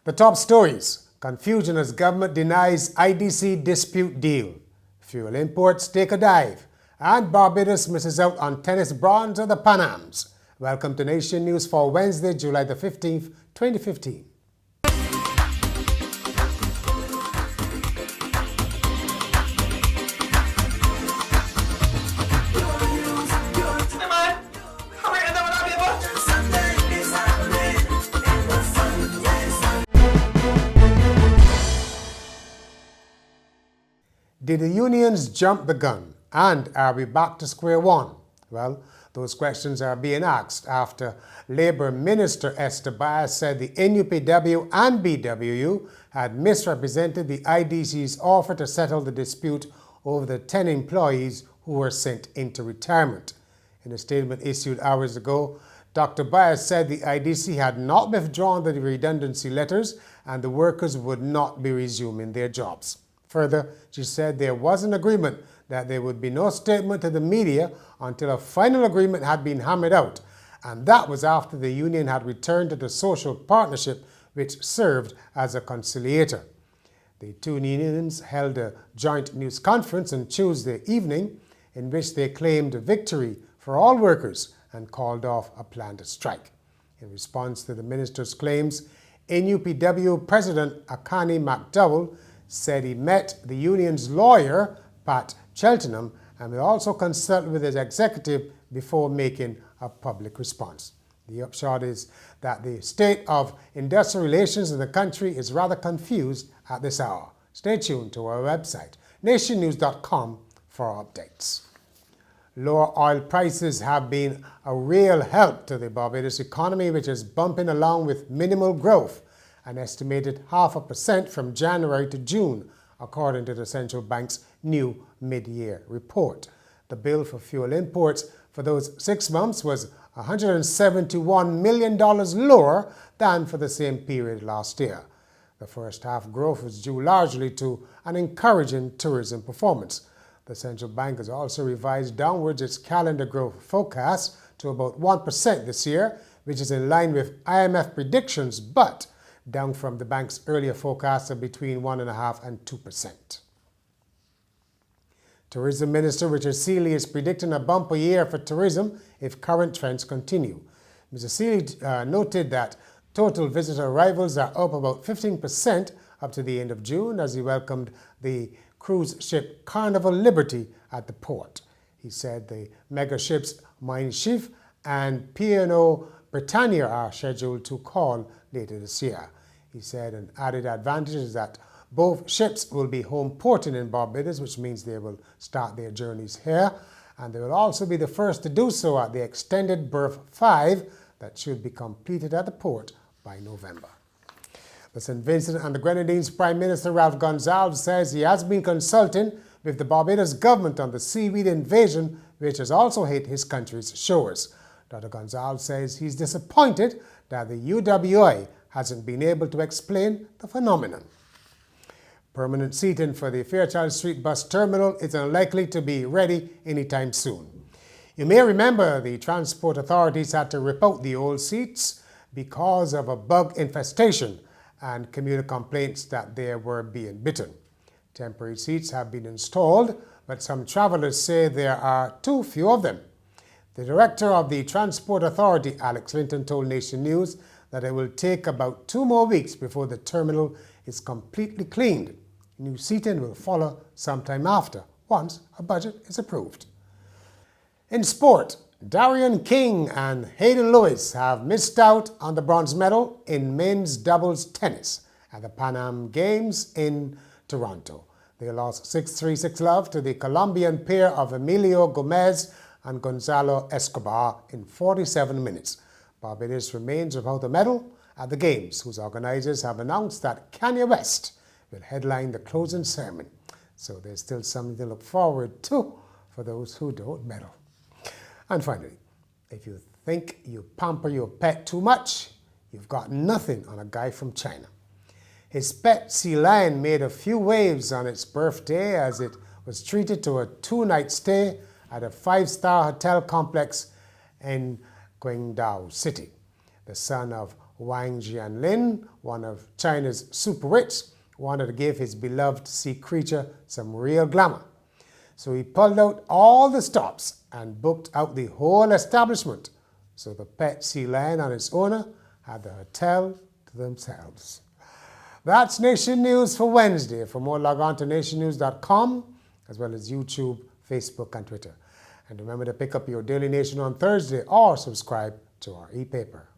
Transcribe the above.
The top stories: confusion as government denies IDC dispute deal, fuel imports take a dive, and Barbados misses out on tennis bronze at the Pan Ams. Welcome to Nation News for Wednesday, July the 15th, 2015. Did the unions jump the gun? And are we back to square one? Well, those questions are being asked after Labour Minister Esther Byers said the NUPW and BWU had misrepresented the IDC's offer to settle the dispute over the 10 employees who were sent into retirement. In a statement issued hours ago, Dr. Byers said the IDC had not withdrawn the redundancy letters and the workers would not be resuming their jobs. Further, she said there was an agreement that there would be no statement to the media until a final agreement had been hammered out, and that was after the union had returned to the social partnership which served as a conciliator. The two unions held a joint news conference on Tuesday evening in which they claimed victory for all workers and called off a planned strike. In response to the minister's claims, NUPW President Akani McDowell said he met the union's lawyer, Pat Cheltenham, and will also consult with his executive before making a public response. The upshot is that the state of industrial relations in the country is rather confused at this hour. Stay tuned to our website, nationnews.com, for updates. Lower oil prices have been a real help to the Barbados economy, which is bumping along with minimal growth, an estimated 0.5% from January to June, according to the central bank's new mid-year report. The bill for fuel imports for those 6 months was $171 million lower than for the same period last year. The first half growth was due largely to an encouraging tourism performance. The central bank has also revised downwards its calendar growth forecast to about 1% this year, which is in line with IMF predictions, but down from the bank's earlier forecast of between 1.5% and 2%. Tourism Minister Richard Seeley is predicting a bumper year for tourism if current trends continue. Mr. Seeley noted that total visitor arrivals are up about 15% up to the end of June as he welcomed the cruise ship Carnival Liberty at the port. He said the mega ships Mein Schiff and P&O Britannia are scheduled to call later this year. He said an added advantage is that both ships will be home porting in Barbados, which means they will start their journeys here, and they will also be the first to do so at the extended berth 5 that should be completed at the port by November. The St. Vincent and the Grenadines Prime Minister Ralph Gonsalves says he has been consulting with the Barbados government on the seaweed invasion, which has also hit his country's shores. Dr. Gonsalves says he's disappointed that the UWI hasn't been able to explain the phenomenon. Permanent seating for the Fairchild Street bus terminal is unlikely to be ready anytime soon. You may remember the transport authorities had to rip out the old seats because of a bug infestation and commuter complaints that they were being bitten. Temporary seats have been installed, but some travelers say there are too few of them. The director of the Transport Authority, Alex Linton, told Nation News that it will take about 2 more weeks before the terminal is completely cleaned. New seating will follow sometime after, once a budget is approved. In sport, Darian King and Hayden Lewis have missed out on the bronze medal in men's doubles tennis at the Pan Am Games in Toronto. They lost 6-3, 6-love to the Colombian pair of Emilio Gomez and Gonzalo Escobar in 47 minutes. Barbados remains without a medal at the Games, whose organizers have announced that Kanye West will headline the closing ceremony. So there's still something to look forward to for those who don't medal. And finally, if you think you pamper your pet too much, you've got nothing on a guy from China. His pet sea lion made a few waves on its birthday as it was treated to a 2-night stay at a 5-star hotel complex in Guangdong City. The son of Wang Jianlin, one of China's super rich, wanted to give his beloved sea creature some real glamour. So he pulled out all the stops and booked out the whole establishment. So the pet sea lion and its owner had the hotel to themselves. That's Nation News for Wednesday. For more, log on to nationnews.com, as well as YouTube, Facebook, and Twitter. And remember to pick up your Daily Nation on Thursday or subscribe to our e-paper.